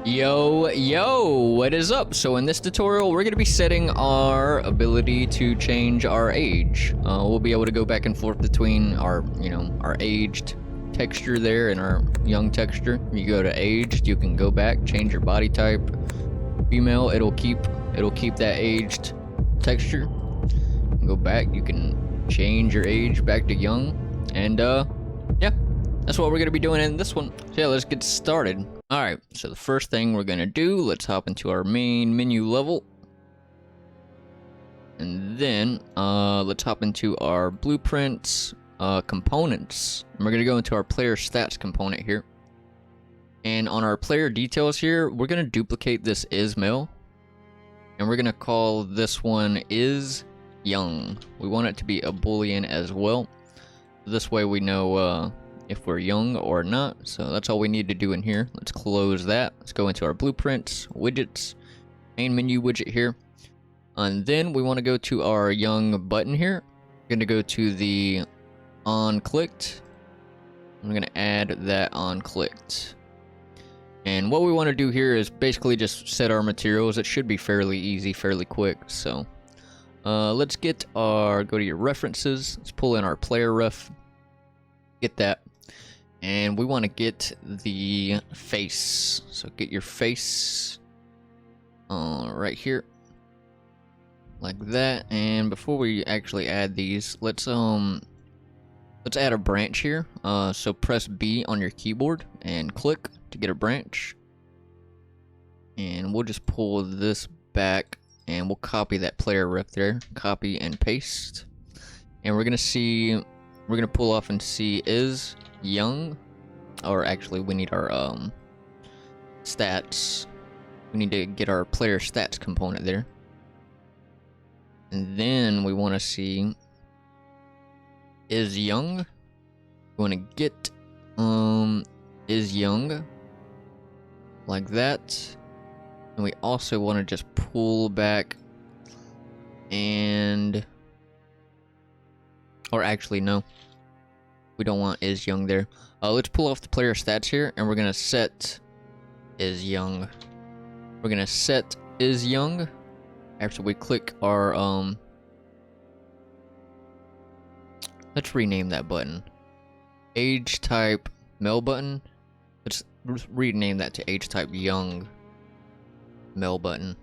Yo, what is up? So in this tutorial, we're going to be setting our ability to change our age. We'll be able to go back and forth between our, our aged texture there and our young texture. You go to aged, you can go back, change your body type. Female, it'll keep that aged texture. Go back, you can change your age back to young. And yeah, that's what we're going to be doing in this one. So yeah, let's get started. Alright, so the first thing we're going to do, let's hop into our main menu level. And then, let's hop into our blueprints, components. And we're going to go into our player stats component here. And on our player details here, we're going to duplicate this is male. And we're going to call this one is young. We want it to be a boolean as well. This way we know, if we're young or not. So that's all we need to do in here. Let's close that. Let's go into our blueprints, widgets, main menu widget here. And then we want to go to our young button here. We're going to go to the on clicked. I'm going to add that on clicked. And what we want to do here is basically just set our materials. It should be fairly easy, fairly quick. So let's go to your references. Let's pull in our player ref. Get that. And we want to get the face. So get your face right here. Like that. And before we actually add these, let's add a branch here. So press B on your keyboard and click to get a branch. And we'll just pull this back and we'll copy that player ref there. Copy and paste. And we're gonna pull off and see is young, or actually we need our stats. We need to get our player stats component there. And then we want to see is young. We want to get is young like that. And we also want to just pull back and, or actually no, we don't want is young there. Let's pull off the player stats here, and we're gonna set is young. We're gonna set is young after we click our let's rename that button. Age type male button. Let's rename that to age type young male button.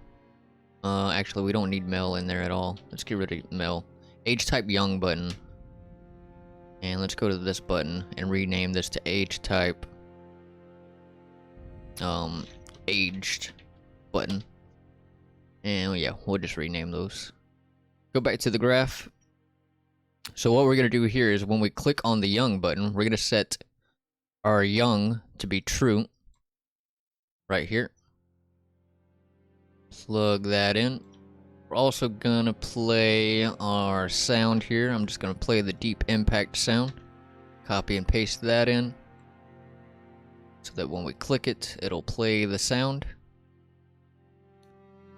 Actually, we don't need male in there at all. Let's get rid of male. Age type young button. And let's go to this button and rename this to age type aged button. And yeah, we'll just rename those. Go back to the graph. So what we're going to do here is when we click on the young button, we're going to set our young to be true right here. Plug that in. We're also gonna play our sound here. I'm just gonna play the deep impact sound. Copy and paste that in. So that when we click it, it'll play the sound.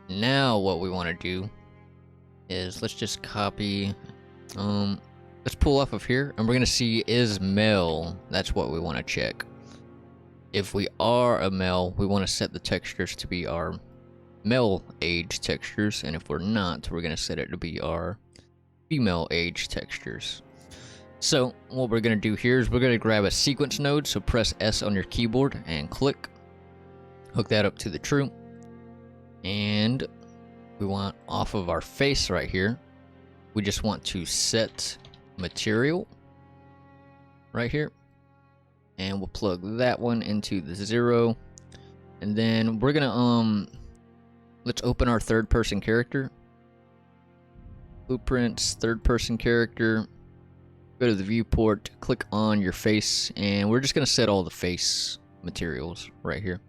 Now what we want to do is let's just copy, let's pull off of here, and we're gonna see is male. That's what we want to check. If we are a male, we want to set the textures to be our male age textures, and if we're not, we're going to set it to be our female age textures. So what we're going to do here is we're going to grab a sequence node, so press S on your keyboard and click, hook that up to the true, and we want off of our face right here, we just want to set material right here, and we'll plug that one into the 0, and then we're gonna let's open our third person character. Blueprints, third person character. Go to the viewport, click on your face, and we're just going to set all the face materials right here.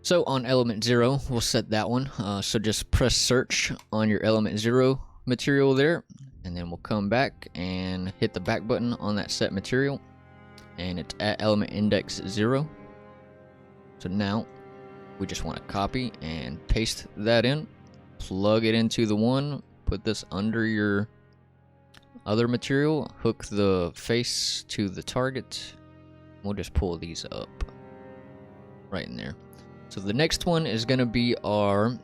So on element 0, we'll set that one. So just press search on your element 0 material there, and then we'll come back and hit the back button on that set material, and it's at element index 0. So now we just want to copy and paste that in, plug it into the one, put this under your other material, hook the face to the target. We'll just pull these up right in there. So the next one is going to be our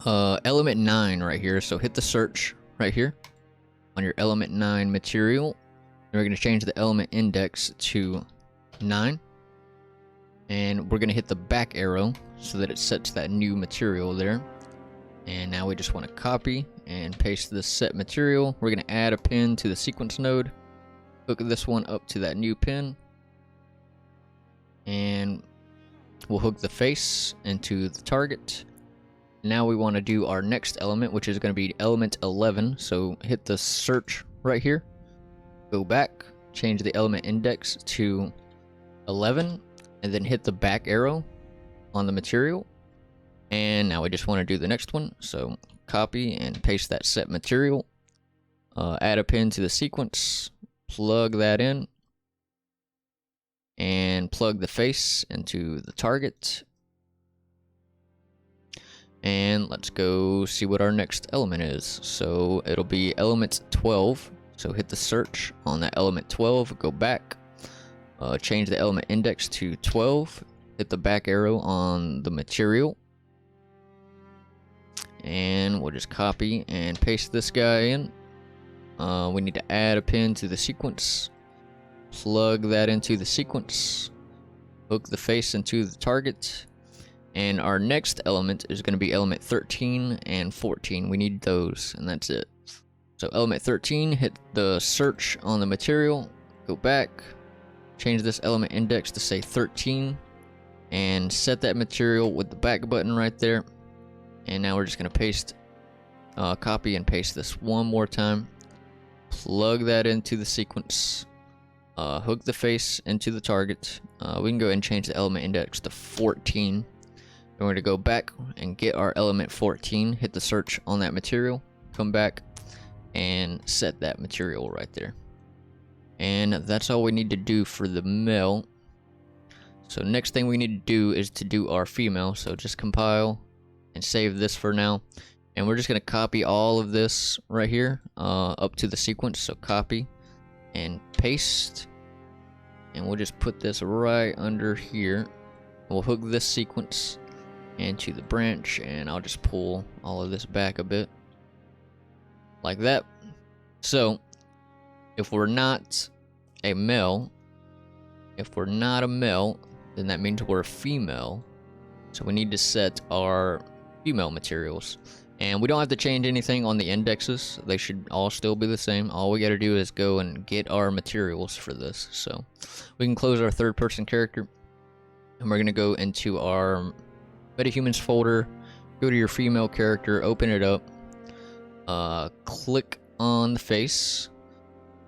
element 9 right here. So hit the search right here on your element 9 material. And we're going to change the element index to 9. And we're going to hit the back arrow so that it sets that new material there. And now we just want to copy and paste this set material. We're going to add a pin to the sequence node. Hook this one up to that new pin. And we'll hook the face into the target. Now we want to do our next element, which is going to be element 11. So hit the search right here. Go back, change the element index to 11, and then hit the back arrow on the material. And now we just want to do the next one. So copy and paste that set material. Add a pin to the sequence. Plug that in. And plug the face into the target. And let's go see what our next element is. So it'll be element 12. So hit the search on that element 12. Go back. Change the element index to 12. Hit the back arrow on the material. And we'll just copy and paste this guy in. We need to add a pin to the sequence. Plug that into the sequence. Hook the face into the target. And our next element is going to be element 13 and 14. We need those, and that's it. So element 13, hit the search on the material. Go back. Change this element index to say 13. And set that material with the back button right there. And now we're just going to paste, copy and paste this one more time. Plug that into the sequence. Hook the face into the target. We can go ahead and change the element index to 14. We're going to go back and get our element 14. Hit the search on that material. Come back and set that material right there. And that's all we need to do for the male. So next thing we need to do is to do our female. So just compile and save this for now. And we're just going to copy all of this right here up to the sequence. So copy and paste. And we'll just put this right under here. We'll hook this sequence into the branch, and I'll just pull all of this back a bit. Like that. So, if we're not a male, then that means we're a female. So we need to set our female materials. And we don't have to change anything on the indexes. They should all still be the same. All we gotta do is go and get our materials for this. So we can close our third person character. And we're gonna go into our MetaHumans folder. Go to your female character, open it up. Click on the face.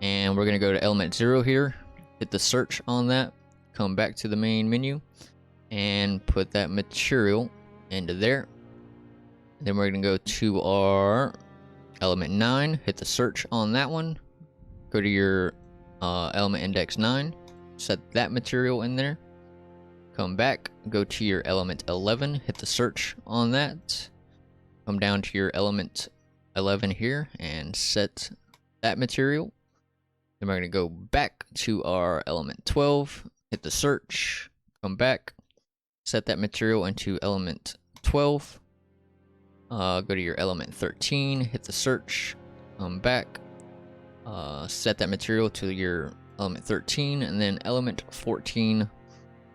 And we're gonna go to element 0 here. Hit the search on that. Come back to the main menu. And put that material into there. Then we're going to go to our element 9, hit the search on that one, go to your element index 9, set that material in there, come back, go to your element 11, hit the search on that, come down to your element 11 here and set that material. Then we're going to go back to our element 12, hit the search, come back, set that material into element 12. Go to your element 13, hit the search, come back, set that material to your element 13, and then element 14,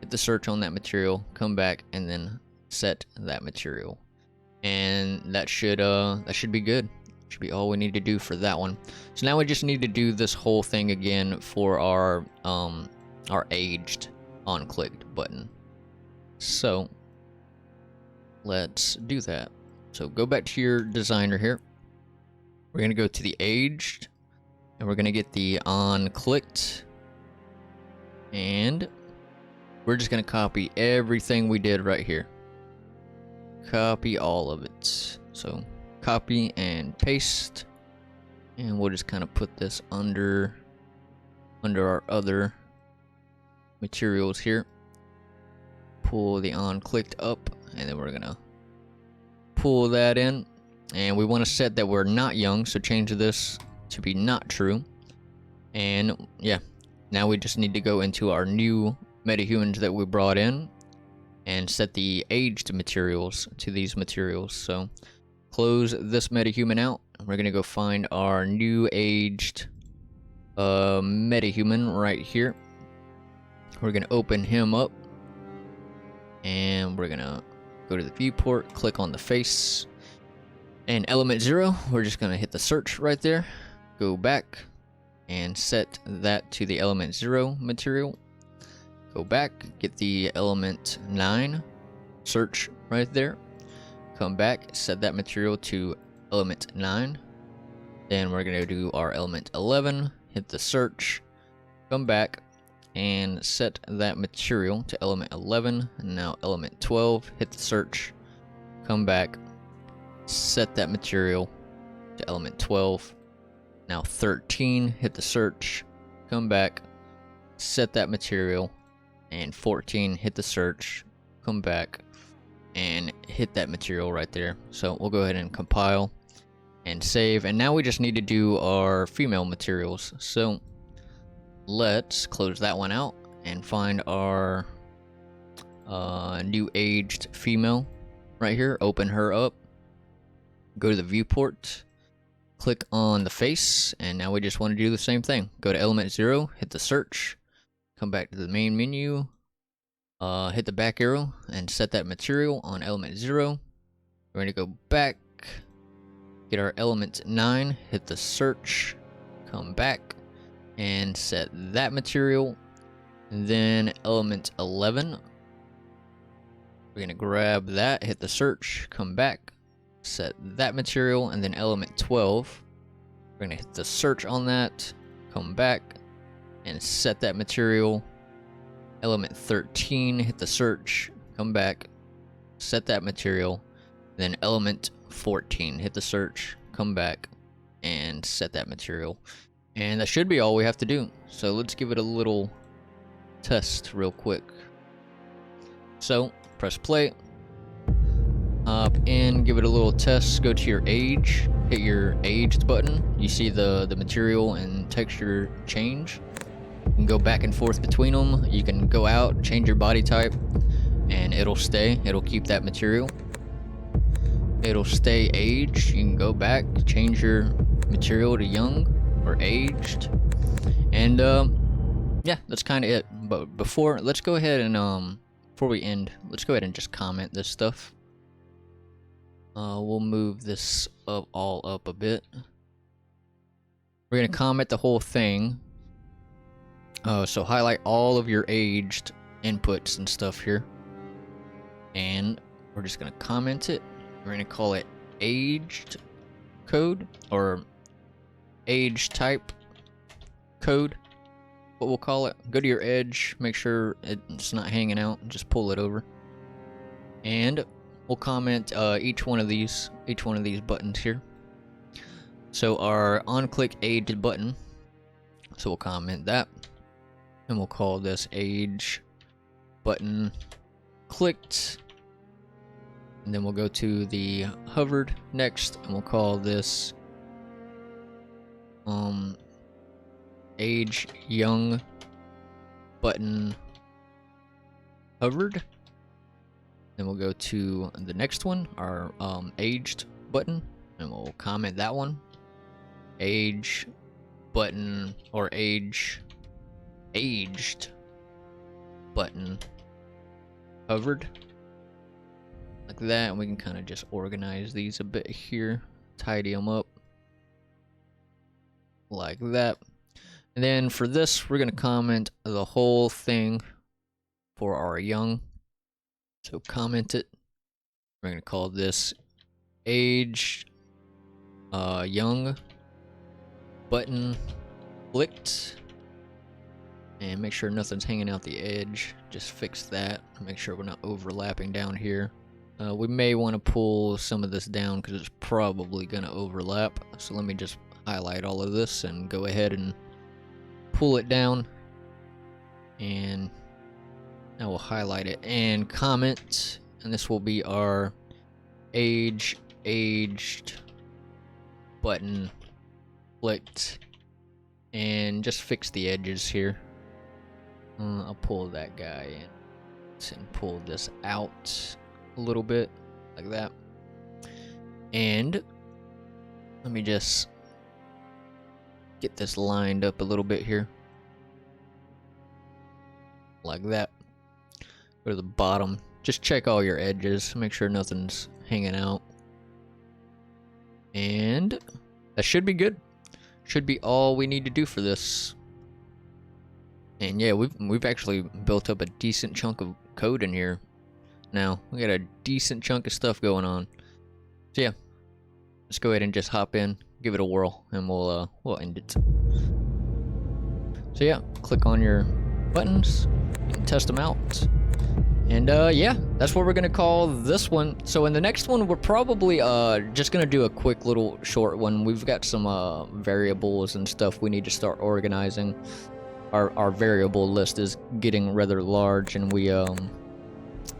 hit the search on that material, come back, and then set that material. And that should be good. Should be all we need to do for that one. So now we just need to do this whole thing again for our aged on-clicked button. So let's do that. So go back to your designer here. We're going to go to the aged, and we're going to get the on clicked, and we're just going to copy everything we did right here. Copy all of it. So copy and paste, and we'll just kind of put this under our other materials here. Pull the on clicked up, and then we're going to pull that in, and we want to set that we're not young, so change this to be not true. And yeah, now we just need to go into our new MetaHumans that we brought in, and set the aged materials to these materials. So close this metahuman out. We're gonna go find our new aged metahuman right here. We're gonna open him up, and we're gonna go to the viewport, click on the face, and element 0, we're just gonna hit the search right there, go back and set that to the element 0 material. Go back, get the element 9, search right there, come back, set that material to element 9. Then we're gonna do our element 11, hit the search, come back and set that material to element 11. And now element 12, hit the search, come back, set that material to element 12. Now 13, hit the search, come back, set that material, and 14, hit the search, come back, and hit that material right there. So we'll go ahead and compile and save, and now we just need to do our female materials. So let's close that one out and find our new aged female right here. Open her up, go to the viewport, click on the face, and now we just want to do the same thing. Go to element 0, hit the search, come back to the main menu, hit the back arrow and set that material on element 0. We're going to go back, get our element 9, hit the search, come back and set that material. And then element 11, we're going to grab that, hit the search, come back, set that material. And then element 12, we're going to hit the search on that, come back and set that material. Element 13, hit the search, come back, set that material. Then element 14, hit the search, come back and set that material. And that should be all we have to do. So let's give it a little test real quick. So press play, hop in, give it a little test, go to your age, hit your aged button. You see the material and texture change. You can go back and forth between them. You can go out, change your body type, and it'll stay. It'll keep that material. It'll stay aged. You can go back, change your material to young or aged. And yeah, that's kind of it. But let's go ahead and before we end, let's go ahead and just comment this stuff. We'll move this all up a bit. We're gonna comment the whole thing. So highlight all of your aged inputs and stuff here, and we're just gonna comment it. We're gonna call it aged code or age type code, what we'll call it. Go to your edge, make sure it's not hanging out, and just pull it over. And we'll comment each one of these buttons here. So our on-click aged button, so we'll comment that. And we'll call this age button clicked. And then we'll go to the hovered next, and we'll call this age young button hovered. Then we'll go to the next one, our aged button, and we'll comment that one. Age button or aged button hovered, like that. And we can kind of just organize these a bit here, tidy them up like that. And then for this, we're going to comment the whole thing for our young. So comment it. We're going to call this age young button clicked. And make sure nothing's hanging out the edge. Just fix that. Make sure we're not overlapping down here. We may want to pull some of this down because it's probably going to overlap. So let me just highlight all of this and go ahead and pull it down. And now we'll highlight it and comment. And this will be our aged button clicked. And just fix the edges here. I'll pull that guy in and pull this out a little bit like that. And let me just get this lined up a little bit here. Like that. Go to the bottom. Just check all your edges. Make sure nothing's hanging out. And that should be good. Should be all we need to do for this. And yeah, we've actually built up a decent chunk of code in here. Now we got a decent chunk of stuff going on. So yeah, let's go ahead and just hop in, give it a whirl, and we'll end it. So yeah, click on your buttons, you can test them out. And yeah, that's what we're gonna call this one. So in the next one, we're probably just gonna do a quick little short one. We've got some variables and stuff we need to start organizing. Our variable list is getting rather large, and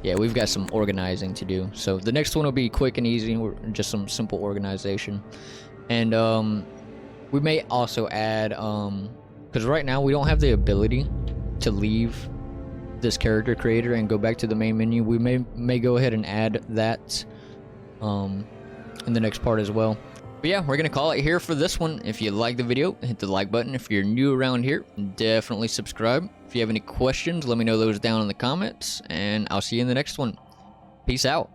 yeah, we've got some organizing to do. So the next one will be quick and easy, just some simple organization. And we may also add, because right now we don't have the ability to leave this character creator and go back to the main menu. We may go ahead and add that in the next part as well. But yeah, we're gonna call it here for this one. If you like the video, hit the like button. If you're new around here, definitely subscribe. If you have any questions, let me know those down in the comments, and I'll see you in the next one. Peace out.